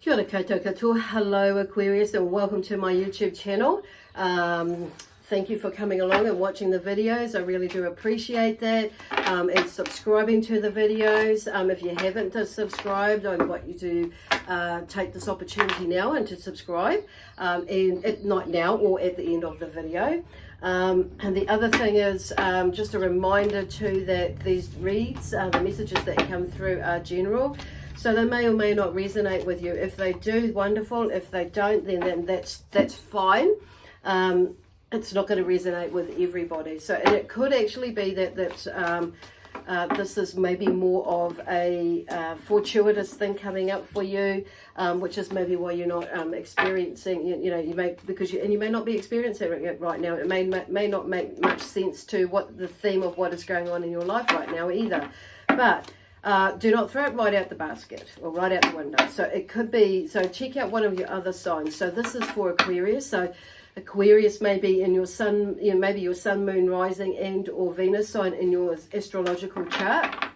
Kia ora koutou katoa. Hello Aquarius and welcome to my YouTube channel. Thank you for coming along and watching the videos. I really do appreciate that. And subscribing to the videos. If you haven't subscribed, I invite you to take this opportunity now and to subscribe. And not now or at the end of the video. And the other thing is just a reminder too that these reads, the messages that come through are general. So they may or may not resonate with you. If they do, wonderful. If they don't, then that's fine. It's not going to resonate with everybody. So, and it could actually be that this is maybe more of a fortuitous thing coming up for you, which is maybe why you're not experiencing. You may you may not be experiencing it right now. It may not make much sense to what the theme of what is going on in your life right now either, but. Do not throw it right out the basket or right out the window. So it could be, so check out one of your other signs. So this is for Aquarius. So Aquarius may be in your sun, maybe your sun, moon, rising and or Venus sign in your astrological chart.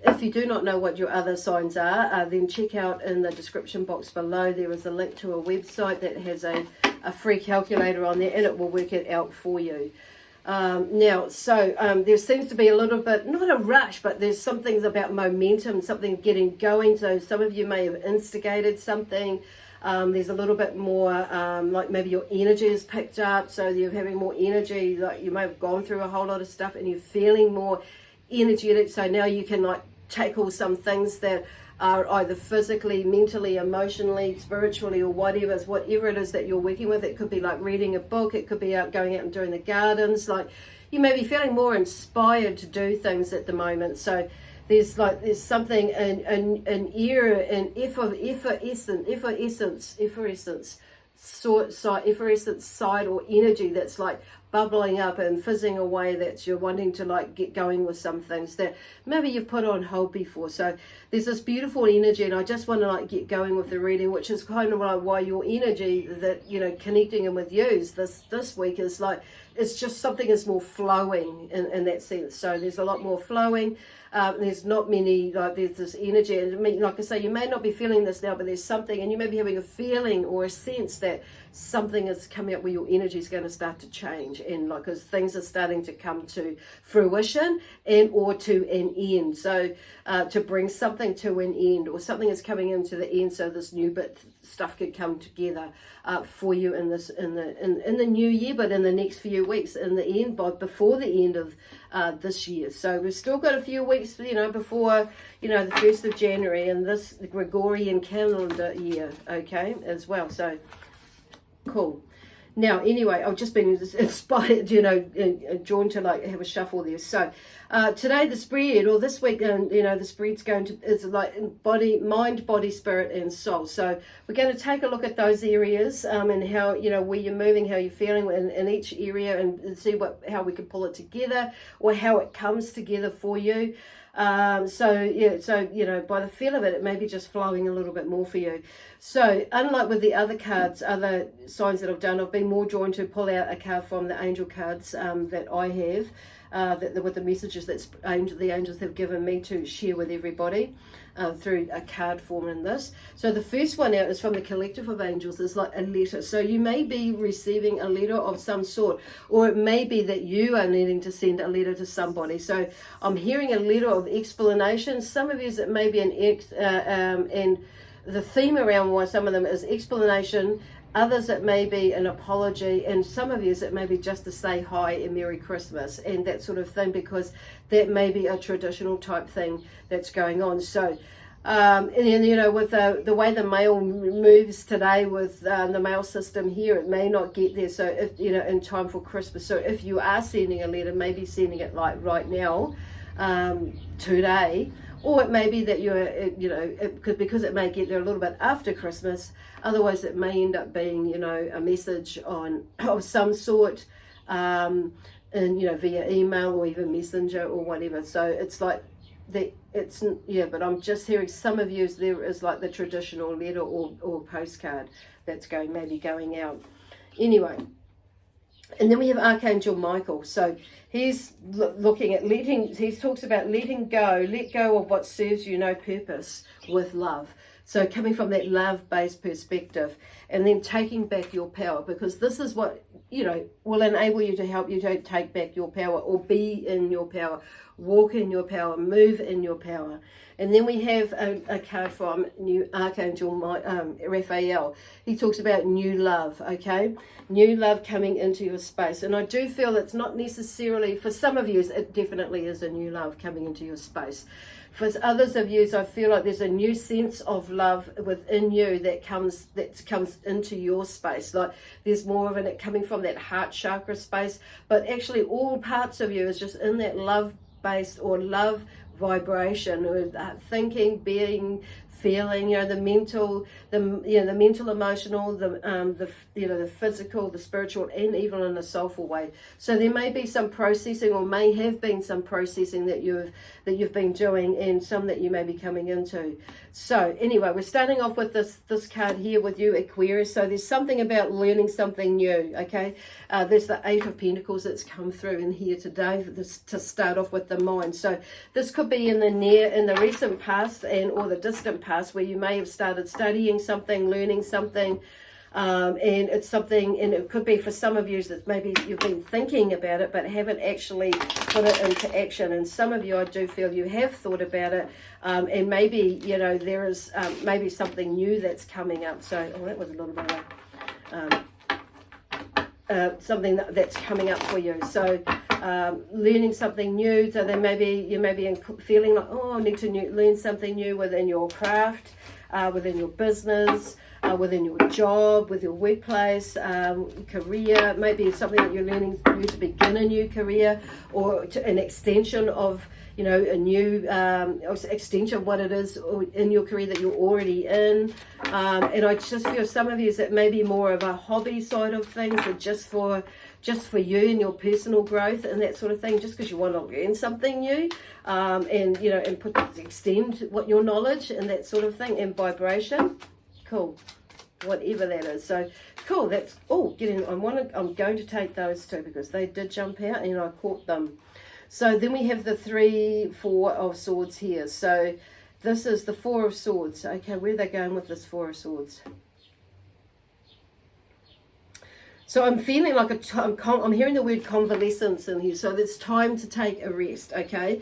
If you do not know what your other signs are, then check out in the description box below. There is a link to a website that has a free calculator on there and it will work it out for you. There seems to be a little bit, not a rush, but there's something about momentum, something getting going. So some of you may have instigated something. There's a little bit more, like maybe your energy is picked up. So you're having more energy, like you may have gone through a whole lot of stuff and you're feeling more energetic. So now you can like tackle some things that are either physically, mentally, emotionally, spiritually, or whatever it is that you're working with. It could be like reading a book. It could be going out and doing the gardens. Like you may be feeling more inspired to do things at the moment. So there's something an era, an effervescence side or energy that's like bubbling up and fizzing away, that you're wanting to like get going with some things that maybe you've put on hold before. So there's this beautiful energy and I just want to like get going with the reading, which is kind of like why your energy that connecting in with you this week is like, it's just something is more flowing in that sense. So there's a lot more flowing. There's not many, there's this energy, and like I say, you may not be feeling this now, but there's something, and you may be having a feeling or a sense that something is coming up where your energy is going to start to change, and like as things are starting to come to fruition and or to an end. So to bring something to an end, or something is coming into the end, so this new bit stuff could come together for you in the new year, but in the next few weeks, in the end, before the end of this year. So we've still got a few weeks, before the 1st of January and this Gregorian calendar year, okay, as well. So cool. Now, anyway, I've just been inspired, drawn to like have a shuffle there. So today the spread, or this week, the spread's is like mind, body, spirit, and soul. So we're going to take a look at those areas and how, where you're moving, how you're feeling in each area, and see how we can pull it together or how it comes together for you. By the feel of it, it may be just flowing a little bit more for you. So unlike with the other cards, other signs that I've done, I've been more drawn to pull out a card from the angel cards that I have, with the messages that the angels have given me to share with everybody through a card form in this. So the first one out is from the collective of angels. It's like a letter. So you may be receiving a letter of some sort, or it may be that you are needing to send a letter to somebody. So I'm hearing a letter of explanation. Some of you, it may be and the theme around why some of them is explanation. Others, it may be an apology, and some of you, it may be just to say hi and Merry Christmas and that sort of thing, because that may be a traditional type thing that's going on. So, and then, with the way the mail moves today with the mail system here, it may not get there. So, if in time for Christmas. So, if you are sending a letter, maybe sending it like right now, today. Or it may be that because it may get there a little bit after Christmas. Otherwise, it may end up being, a message of some sort, and via email or even messenger or whatever. So it's like but I'm just hearing some of you, there is like the traditional letter or postcard that's maybe going out. Anyway. And then we have Archangel Michael. So he's looking at he talks about letting go, let go of what serves you no purpose with love. So coming from that love-based perspective, and then taking back your power, because this is what, you know, will enable you to help you to take back your power, or be in your power, walk in your power, move in your power. And then we have a card from New Archangel Raphael. He talks about new love, okay? New love coming into your space. And I do feel it's not necessarily, for some of you, it definitely is a new love coming into your space. For others of you, I feel like there's a new sense of love within you that comes into your space. Like there's more of it coming from that heart chakra space. But actually all parts of you is just in that love-based or love vibration, or thinking, being, feeling, you know, the mental, the emotional, the physical, the spiritual, and even in a soulful way. So there may be some processing, or may have been some processing that you've been doing, and some that you may be coming into. So anyway, we're starting off with this card here with you, Aquarius. So there's something about learning something new, okay? There's the Eight of Pentacles that's come through in here today to start off with the mind. So this could be in the recent past or the distant past, where you may have started studying something, learning something, and it's something, and it could be for some of you that maybe you've been thinking about it but haven't actually put it into action. And some of you, I do feel you have thought about it, and maybe, you know, there is maybe something new that's coming up. So that was a little bit of something that's coming up for you. So learning something new. So then maybe you may be feeling like, oh, I need to learn something new within your craft, within your business, within your job, with your workplace, career. Maybe it's something that you're learning to begin a new career, or an extension of, you know, a new extension of what it is in your career that you're already in. And I just feel some of you that may be more of a hobby side of things, or just for you and your personal growth and that sort of thing, just because you want to learn something new, and, you know, and extend what your knowledge and that sort of thing, and vibration. Cool, whatever that is. So cool. That's all. I'm going to take those two because they did jump out and I caught them. So then we have the Four of Swords here. So this is the Four of Swords. Okay, where are they going with this Four of Swords? So I'm feeling like I'm hearing the word convalescence in here. So it's time to take a rest, okay?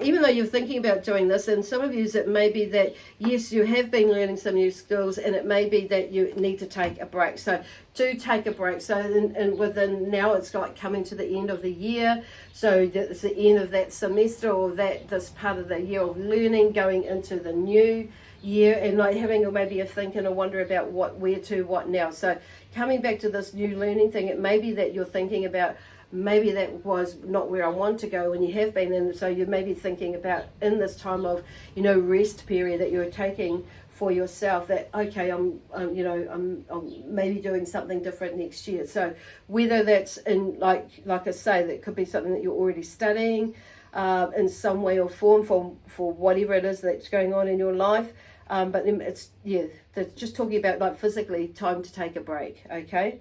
Even though you're thinking about doing this, and some of you, it may be that, yes, you have been learning some new skills, and it may be that you need to take a break. So do take a break. So and within now, it's like coming to the end of the year. So it's the end of that semester, or this part of the year of learning, going into the new year, and like having maybe a think and a wonder about what now. So coming back to this new learning thing, it may be that you're thinking about, maybe that was not where I want to go, and you have been, and so you may be thinking about in this time of, you know, rest period that you're taking for yourself, that okay, I'm maybe doing something different next year. So whether that's in like I say, that could be something that you're already studying in some way or form for whatever it is that's going on in your life. But it's, they're just talking about like physically time to take a break, okay?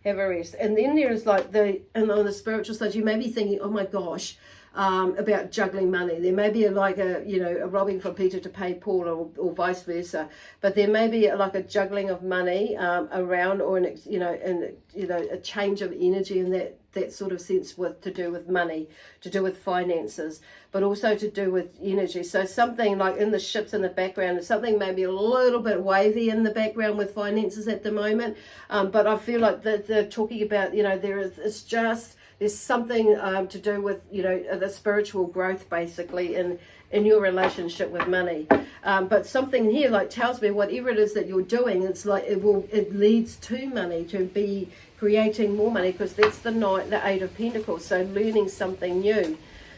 Have a rest. And then there's like on the spiritual side, you may be thinking, oh my gosh, about juggling money. There may be a robbing from Peter to pay Paul, or vice versa. But there may be like a juggling of money around, or a change of energy in that sort of sense, to do with money, to do with finances, but also to do with energy. So something like in the ships in the background, something maybe a little bit wavy in the background with finances at the moment. But I feel like they're talking about, there's something to do with, the spiritual growth basically in your relationship with money. But something here like tells me whatever it is that you're doing, it's like it leads to money, to be creating more money, because that's the Eight of Pentacles. So learning something new,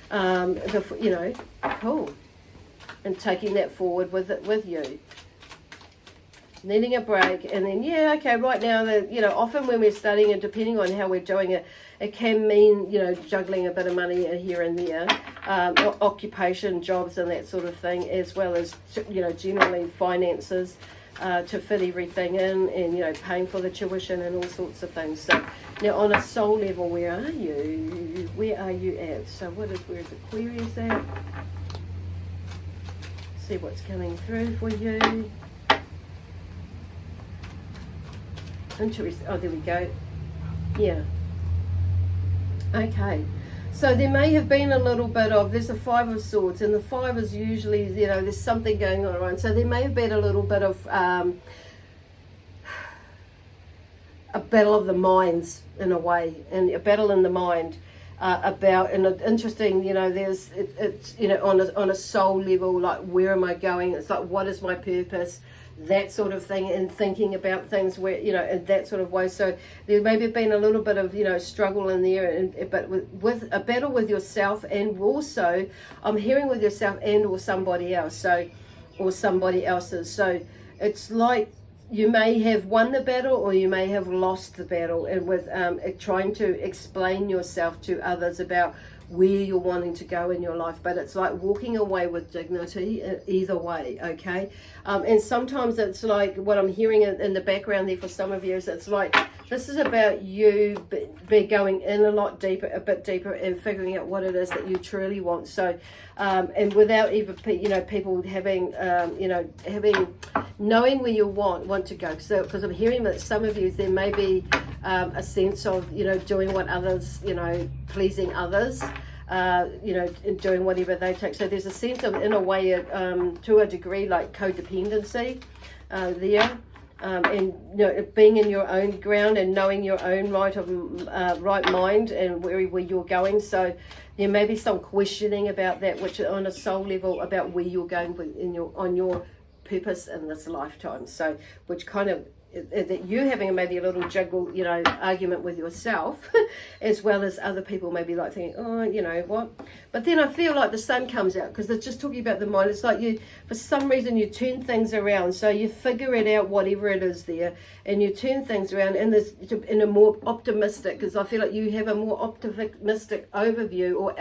cool, and taking that forward with you. needing a break. And then, yeah, okay, right now, often when we're studying, and depending on how we're doing it, it can mean, juggling a bit of money here and there, occupation, jobs and that sort of thing, as well as, generally finances to fit everything in, and, paying for the tuition and all sorts of things. So now on a soul level, where are you? Where are you at? So where's Aquarius at? See what's coming through for you. Interesting. Oh, there we go. Yeah. Okay. So there may have been a little bit of, there's a Five of Swords, and the Five is usually, there's something going on around. So there may have been a little bit of a battle of the minds in a way, and a battle in the mind about, and interesting, it's on a soul level, like, where am I going? It's like, what is my purpose? That sort of thing, and thinking about things where, in that sort of way. So there may have been a little bit of, struggle in there, but with a battle with yourself, and also I'm hearing with yourself and or somebody else, so, or somebody else's. So it's like you may have won the battle, or you may have lost the battle, and with trying to explain yourself to others about where you're wanting to go in your life. But it's like walking away with dignity either way, okay? And sometimes it's like what I'm hearing in the background there for some of you is it's like this is about you be going in a bit deeper and figuring out what it is that you truly want. So and without even people having knowing where you want to go. So because I'm hearing that some of you, there may be a sense of doing what others, pleasing others, doing whatever they take. So there's a sense of, in a way, to a degree, like codependency there. And being in your own ground and knowing your own right mind and where you're going. So there may be some questioning about that, which on a soul level, about where you're going on your purpose in this lifetime. So which kind of that you having maybe a little juggle, argument with yourself, as well as other people maybe like thinking, oh, what? But then I feel like the sun comes out, because it's just talking about the mind. It's like you, for some reason, you turn things around. So you figure it out, whatever it is there, and you turn things around in a more optimistic, because I feel like you have a more optimistic overview or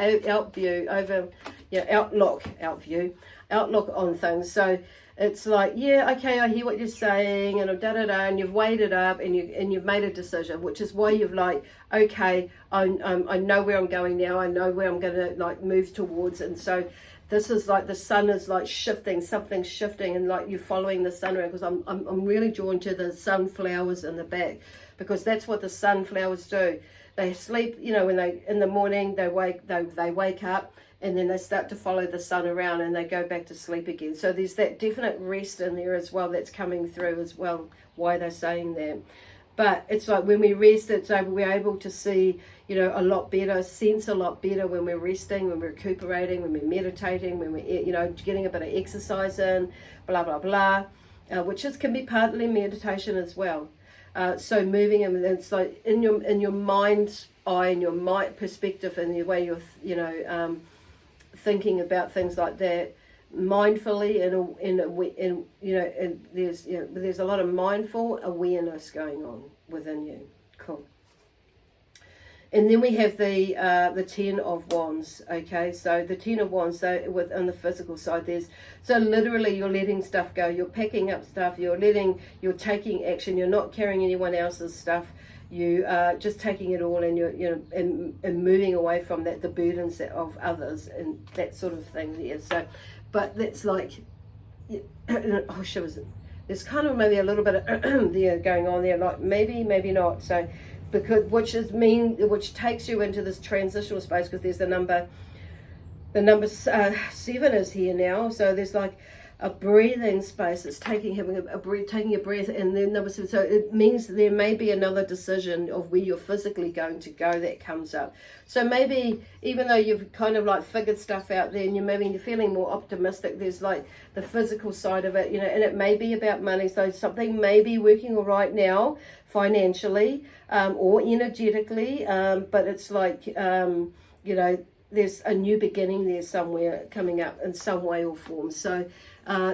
outlook on things. So it's like, yeah, okay, I hear what you're saying, and and you've weighed it up, and you've made a decision, which is why you've like, okay, I know where I'm going now. I know where I'm going to like move towards, and so this is like the sun is like shifting, something's shifting, and like you're following the sun around. Because I'm really drawn to the sunflowers in the back, because that's what the sunflowers do. They sleep, when they in the morning they wake up. And then they start to follow the sun around, and they go back to sleep again. So there's that definite rest in there as well that's coming through as well, why they're saying that. But it's like when we rest, we're able to see, a lot better, sense a lot better when we're resting, when we're recuperating, when we're meditating, when we're, getting a bit of exercise in, blah, blah, blah, which can be partly meditation as well. So moving, and it's like in your mind's eye, in your mind perspective, and the way you're, thinking about things like that mindfully, and there's a lot of mindful awareness going on within you. Cool. And then we have the 10 of Wands. Okay, so the 10 of Wands, so on the physical side, so literally you're letting stuff go, you're packing up stuff, you're taking action, you're not carrying anyone else's stuff. You are just taking it all, and you're and moving away from that, the burdens of others and that sort of thing there. So, but that's like, there's kind of maybe a little bit of there going on there, like maybe not. So, which takes you into this transitional space, because there's the number 7 is here now. So there's like a breathing space. It's taking a breath, and then number 7. So it means there may be another decision of where you're physically going to go that comes up. So maybe even though you've kind of like figured stuff out there, and you're feeling more optimistic, there's like the physical side of it, and it may be about money. So something may be working all right now financially, or energetically, but it's like, there's a new beginning there somewhere coming up in some way or form. So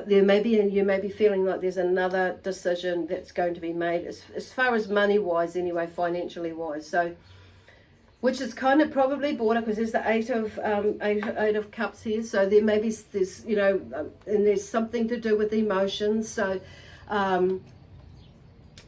you may be feeling like there's another decision that's going to be made as far as money wise anyway, financially wise. So which is kind of probably border, because there's the eight of cups here. So there may be this, you know, and there's something to do with emotions. So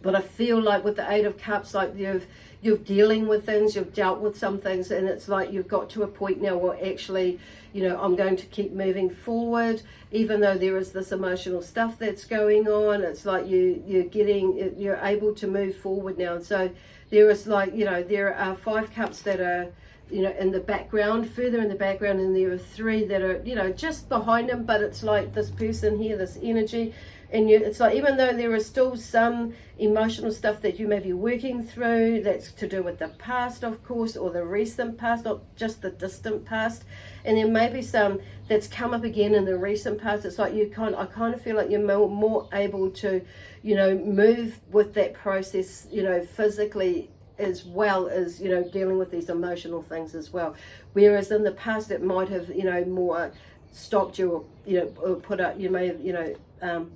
but I feel like with the eight of cups, like you're dealing with things, you've dealt with some things, and it's like you've got to a point now where actually, you know, I'm going to keep moving forward, even though there is this emotional stuff that's going on. It's like you're able to move forward now. So there is, like, you know, there are 5 cups that are, you know, in the background, further in the background, and there are 3 that are, you know, just behind them. But it's like this person here, this energy. And it's like, even though there is still some emotional stuff that you may be working through, that's to do with the past, of course, or the recent past, not just the distant past. And there may be some that's come up again in the recent past. It's like I kind of feel like you're more able to, you know, move with that process, you know, physically, as well as, you know, dealing with these emotional things as well. Whereas in the past, it might have, you know, more stopped you, or, you know, or put up, you may have, you know,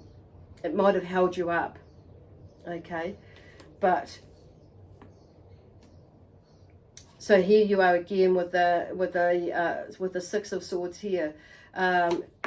it might have held you up, okay? But so here you are again with the 6 of Swords here,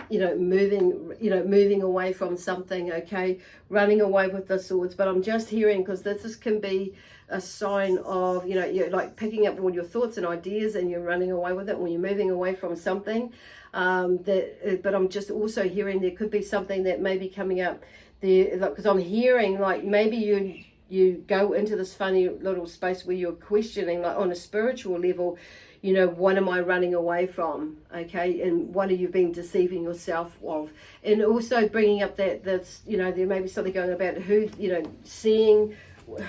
you know, moving away from something, okay? Running away with the swords. But I'm just hearing, because this can be a sign of, you know, you're like picking up all your thoughts and ideas, and you're running away with it when you're moving away from something. But I'm just also hearing there could be something that may be coming up there, because I'm hearing like maybe you go into this funny little space where you're questioning, like on a spiritual level, you know, what am I running away from, okay? And what have you been deceiving yourself of? And also bringing up that's, you know, there may be something going about who, you know, seeing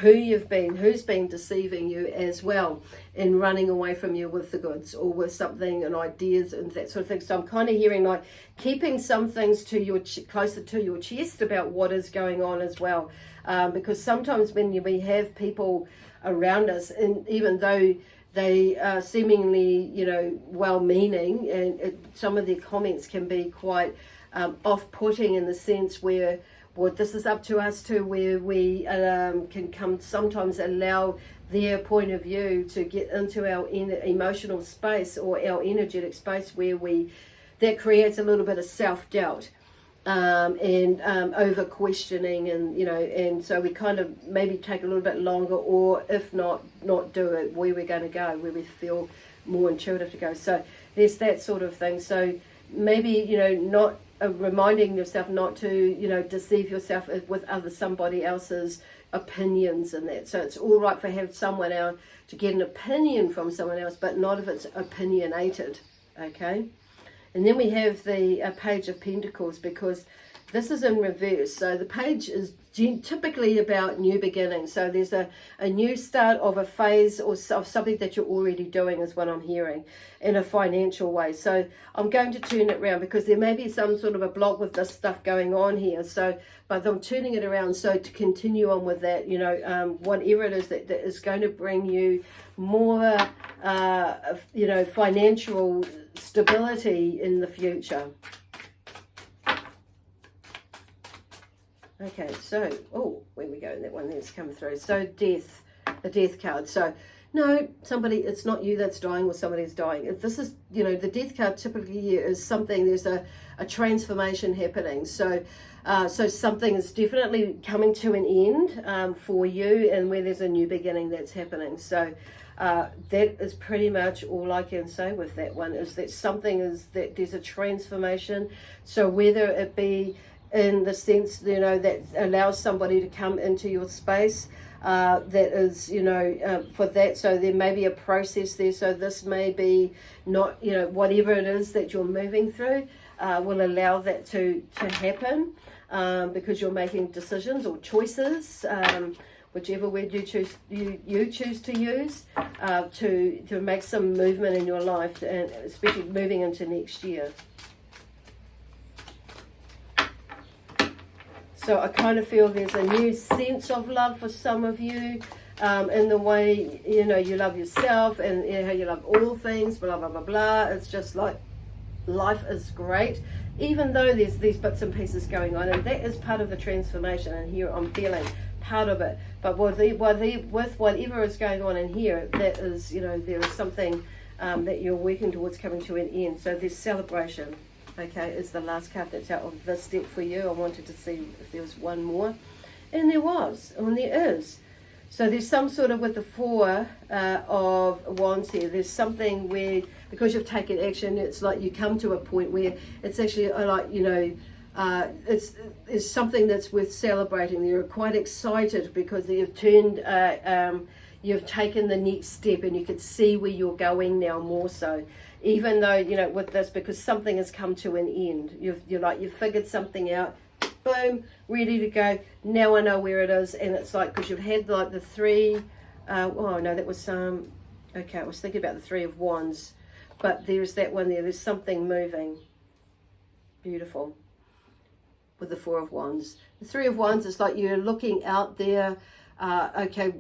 who's been deceiving you as well, and running away from you with the goods or with something and ideas and that sort of thing. So I'm kind of hearing like keeping some things to your closer to your chest about what is going on as well, because sometimes when we have people around us, and even though they are seemingly, you know, well-meaning, and some of their comments can be quite off-putting in the sense where, well, this is up to us too, where we can come sometimes allow their point of view to get into our emotional space or our energetic space, where that creates a little bit of self-doubt and over questioning, and, you know, and so we kind of maybe take a little bit longer, or if not do it where we're going to go, where we feel more intuitive to go. So there's that sort of thing. So maybe, you know, not reminding yourself not to, you know, deceive yourself with somebody else's opinions and that. So it's all right for have someone else to get an opinion from someone else, but not if it's opinionated, okay? And then we have the Page of Pentacles, because this is in reverse. So the page is typically about new beginnings. So there's a new start of a phase or of something that you're already doing, is what I'm hearing, in a financial way. So I'm going to turn it around, because there may be some sort of a block with this stuff going on here. So, but I'm turning it around so to continue on with that, you know, whatever it is that is going to bring you more, you know, financial stability in the future. Okay, so, oh, where we go, that one there's come through. So death, the death card. So, no, it's not you that's dying, or somebody's dying. If this is, you know, the death card typically here is something, there's a transformation happening. So, so something is definitely coming to an end for you, and where there's a new beginning that's happening. So, that is pretty much all I can say with that one, is that that there's a transformation. So whether it be in the sense, you know, that allows somebody to come into your space, that is, you know, for that. So there may be a process there. So this may be not, you know, whatever it is that you're moving through, will allow that to happen, because you're making decisions or choices, whichever word you choose to use, to make some movement in your life, and especially moving into next year. So I kind of feel there's a new sense of love for some of you. in the way, you know, you love yourself and you know, how you love all things, blah, blah, blah, blah. It's just like life is great, even though there's these bits and pieces going on, and that is part of the transformation. And here I'm feeling part of it. But with whatever is going on in here, that is, you know, there is something that you're working towards coming to an end. So there's celebration. Okay, is the last card that's out of this deck for you. I wanted to see if there was one more. And there was, and there is. So there's some sort of, with the Four of Wands here, there's something where, because you've taken action, it's like you come to a point where it's actually like, you know, it's something that's worth celebrating. You're quite excited because you've you've taken the next step, and you could see where you're going now more so. Even though, you know, with this, because something has come to an end. You've figured something out. Boom, ready to go. Now I know where it is. And it's like, because you've had like the three, oh no, that was okay, I was thinking about the Three of Wands. But there's that one there. There's something moving. Beautiful. With the Four of Wands. The Three of Wands is like you're looking out there, okay,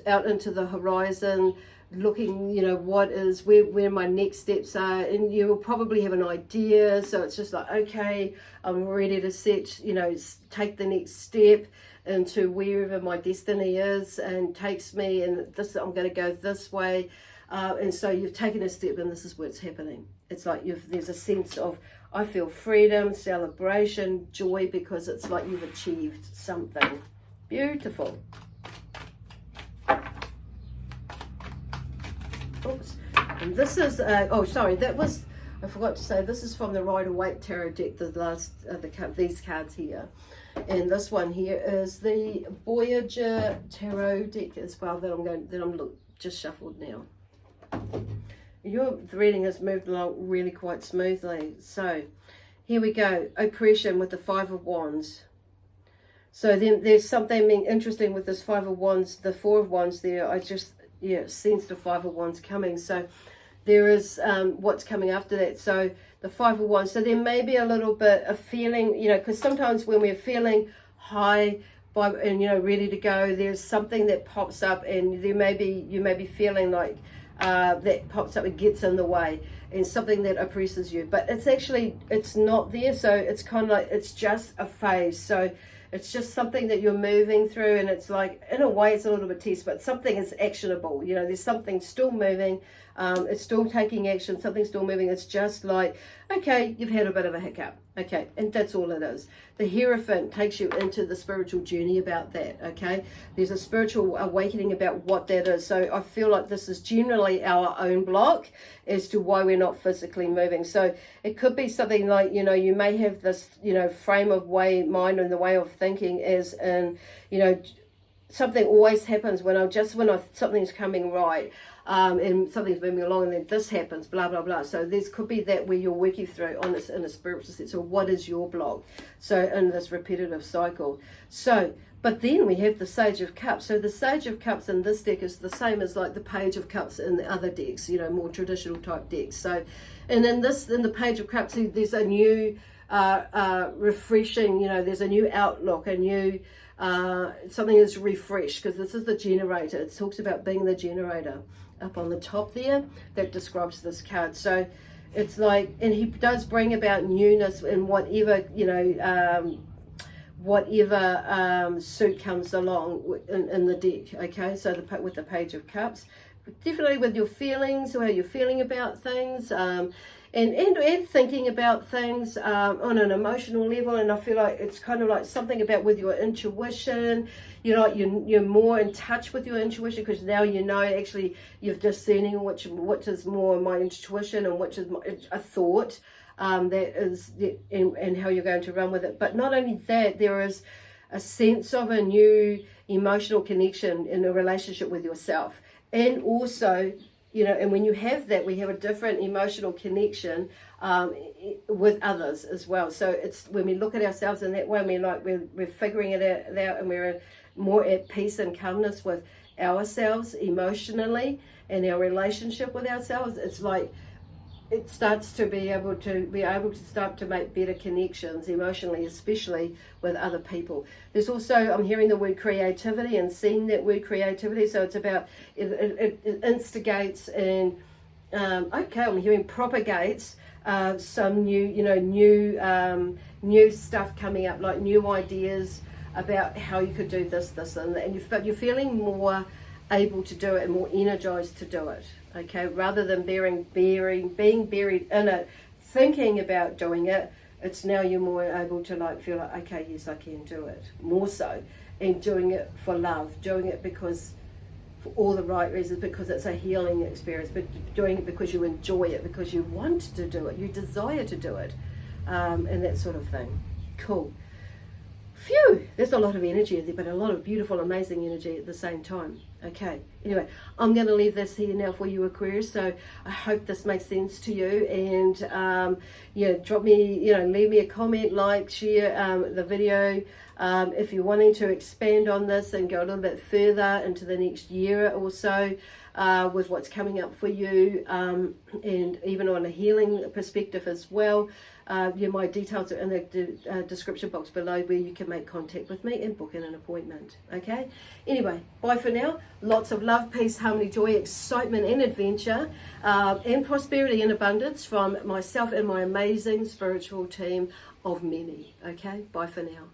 out into the horizon, looking, you know, where my next steps are, and you will probably have an idea. So it's just like, okay, I'm ready to set, you know, take the next step into wherever my destiny is and takes me, and this, I'm going to go this way. And so you've taken a step, and this is what's happening. It's like there's a sense of, I feel freedom, celebration, joy, because it's like you've achieved something. Beautiful. Oops. And this is, oh, sorry, that was, I forgot to say, this is from the Rider-Waite Tarot deck, the last, these cards here. And this one here is the Voyager Tarot deck as well, that I'm just shuffled now. The reading has moved along really quite smoothly. So here we go. Oppression with the Five of Wands. So then there's something interesting with this Five of Wands, the Four of Wands there. I just, yeah, sense the Five of Wands coming. So there is what's coming after that. So the Five of Wands. So there may be a little bit of feeling, you know, because sometimes when we're feeling high and, you know, ready to go, there's something that pops up, and you may be feeling like that pops up and gets in the way, and something that oppresses you. But it's not there. So it's kind of like, it's just a phase. So it's just something that you're moving through, and it's like, in a way, it's a little bit test, but something is actionable. You know, there's something still moving. It's still taking action. Something's still moving. It's just like, okay, you've had a bit of a hiccup. Okay, and that's all it is. The Hierophant takes you into the spiritual journey about that, okay? There's a spiritual awakening about what that is. So I feel like this is generally our own block as to why we're not physically moving. So it could be something like, you know, you may have this, you know, frame of mind and the way of thinking as in, you know, something always happens when something's coming right, and something's moving along, and then this happens, blah, blah, blah. So there could be that where you're working through on this in a spiritual sense. So what is your block? So in this repetitive cycle. So, but then we have the Sage of Cups. So the Sage of Cups in this deck is the same as like the Page of Cups in the other decks, you know, more traditional type decks. So, and in the Page of Cups, there's a new refreshing, you know, there's a new outlook, a new something is refreshed, because this is the generator. It talks about being the generator up on the top there. That describes this card. So it's like, and he does bring about newness in whatever, you know, whatever suit comes along in the deck. Okay, so with the Page of Cups, definitely with your feelings, or how you're feeling about things, and thinking about things on an emotional level. And I feel like it's kind of like something about with your intuition, you know, you're more in touch with your intuition, because now you know, actually you're discerning which is more my intuition and which is a thought that is, and how you're going to run with it. But not only that, there is a sense of a new emotional connection in a relationship with yourself. And also, you know, and when you have that, we have a different emotional connection with others as well. So it's when we look at ourselves in that way, we're figuring it out, and we're more at peace and calmness with ourselves emotionally and our relationship with ourselves. It's like it starts to be able to start to make better connections emotionally, especially with other people. There's also, I'm hearing the word creativity and seeing that word creativity, so it's about, it instigates and okay, I'm hearing propagates some new stuff coming up, like new ideas about how you could do this and that, but you're feeling more able to do it and more energized to do it, okay, rather than being buried in it, thinking about doing it. It's now you're more able to like feel like, okay, yes, I can do it, more so, and doing it for love, doing it because for all the right reasons, because it's a healing experience, but doing it because you enjoy it, because you want to do it, you desire to do it, and that sort of thing. Cool. Phew, there's a lot of energy there, but a lot of beautiful, amazing energy at the same time. Okay, anyway, I'm going to leave this here now for you, Aquarius, so I hope this makes sense to you, and drop me, leave me a comment, like, share the video, if you're wanting to expand on this and go a little bit further into the next year or so, with what's coming up for you, and even on a healing perspective as well. My details are in the description box below, where you can make contact with me and book in an appointment. Okay, anyway, bye for now. Lots of love, peace, harmony, joy, excitement and adventure, and prosperity and abundance from myself and my amazing spiritual team of many. Okay, bye for now.